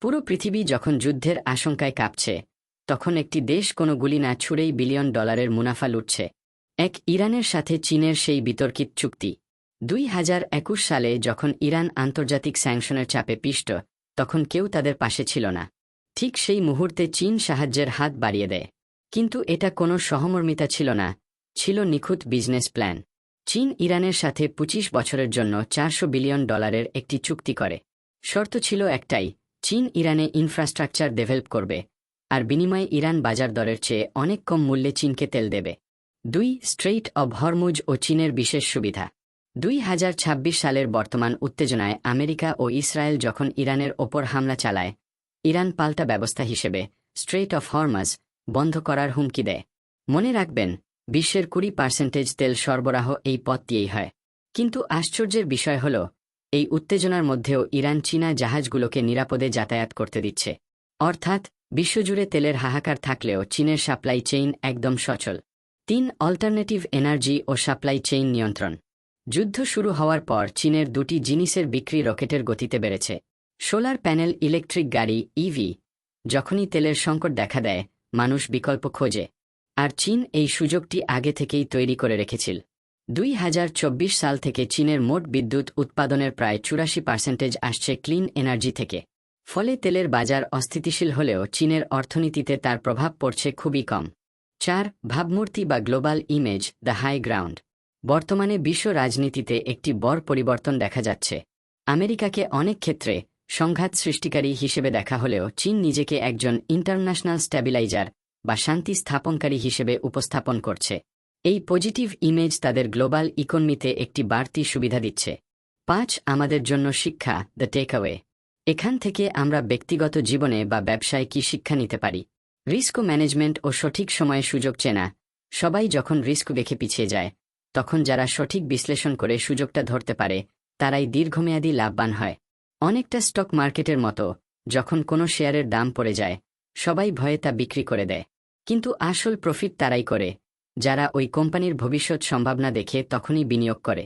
পুরো পৃথিবী যখন যুদ্ধের আশঙ্কায় কাঁপছে, তখন একটি দেশ কোনো গুলি না ছুড়েই বিলিয়ন ডলারের মুনাফা লুটছে। ইরানের সাথে চীনের সেই বিতর্কিত চুক্তি। 2021 সালে যখন ইরান আন্তর্জাতিক স্যাংশনের চাপে পিষ্ট, তখন কেউ তাদের পাশে ছিল না। ঠিক সেই মুহূর্তে চীন সাহায্যের হাত বাড়িয়ে দেয়। কিন্তু এটা কোনো সহমর্মিতা ছিল না, ছিল নিখুঁত বিজনেস প্ল্যান। চীন ইরানের সাথে 25 বছরের জন্য $400 বিলিয়ন একটি চুক্তি করে। শর্ত ছিল একটাই, চীন ইরানে ইনফ্রাস্ট্রাকচার ডেভেলপ করবে, আর বিনিময়ে ইরান বাজার দরের চেয়ে অনেক কম মূল্যে চীনকে তেল দেবে। 2. স্ট্রেইট অব হরমুজ ও চীনের বিশেষ সুবিধা। 2026 সালের বর্তমান উত্তেজনায় আমেরিকা ও ইসরায়েল যখন ইরানের ওপর হামলা চালায়, ইরান পাল্টা ব্যবস্থা হিসেবে স্ট্রেইট অফ হরমুজ বন্ধ করার হুমকি দেয়। মনে রাখবেন, বিশ্বের 20% তেল সরবরাহ এই পথ দিয়েই হয়। কিন্তু আশ্চর্যের বিষয় হল, এই উত্তেজনার মধ্যেও ইরান চীনা জাহাজগুলোকে নিরাপদে যাতায়াত করতে দিচ্ছে। অর্থাৎ বিশ্বজুড়ে তেলের হাহাকার থাকলেও চীনের সাপ্লাই চেইন একদম সচল। 3. অল্টারনেটিভ এনার্জি ও সাপ্লাই চেইন নিয়ন্ত্রণ। যুদ্ধ শুরু হওয়ার পর চীনের দুটি জিনিসের বিক্রি রকেটের গতিতে বেড়েছে। সোলার প্যানেল, ইলেকট্রিক গাড়ি, ইভি। যখনই তেলের সংকট দেখা দেয়, মানুষ বিকল্প খোঁজে। আর চীন এই সুযোগটি আগে থেকেই তৈরি করে রেখেছিল। 2024 সাল থেকে চীনের মোট বিদ্যুৎ উৎপাদনের প্রায় 84% আসছে ক্লিন এনার্জি থেকে। ফলে তেলের বাজার অস্থিতিশীল হলেও চীনের অর্থনীতিতে তার প্রভাব পড়ছে খুবই কম। 4. ভাবমূর্তি বা global image, the high ground. বর্তমানে বিশ্ব রাজনীতিতে একটি বড় পরিবর্তন দেখা যাচ্ছে। আমেরিকাকে অনেক ক্ষেত্রে সংঘাত সৃষ্টিকারী হিসেবে দেখা হলেও চীন নিজেকে একজন ইন্টারন্যাশনাল স্ট্যাবিলাইজার বা শান্তি স্থাপনকারী হিসেবে উপস্থাপন করছে। এই পজিটিভ ইমেজ তাদের গ্লোবাল ইকোনমিতে একটি বাড়তি সুবিধা দিচ্ছে। 5. আমাদের জন্য শিক্ষা, দ্য টেকঅ্যাওয়ে। এখান থেকে আমরা ব্যক্তিগত জীবনে বা ব্যবসায় কি শিক্ষা নিতে পারি? রিস্ক ম্যানেজমেন্ট ও সঠিক সময়ে সুযোগ চেনা। সবাই যখন রিস্ক দেখে পিছিয়ে যায়, তখন যারা সঠিক বিশ্লেষণ করে সুযোগটা ধরতে পারে, তারাই দীর্ঘমেয়াদী লাভবান হয়। অনেকটা স্টক মার্কেটের মতো, যখন কোনো শেয়ারের দাম পড়ে যায়, সবাই ভয়ে তা বিক্রি করে দেয়। কিন্তু আসল প্রফিট তারাই করে, যারা ওই কোম্পানির ভবিষ্যৎ সম্ভাবনা দেখে তখনই বিনিয়োগ করে।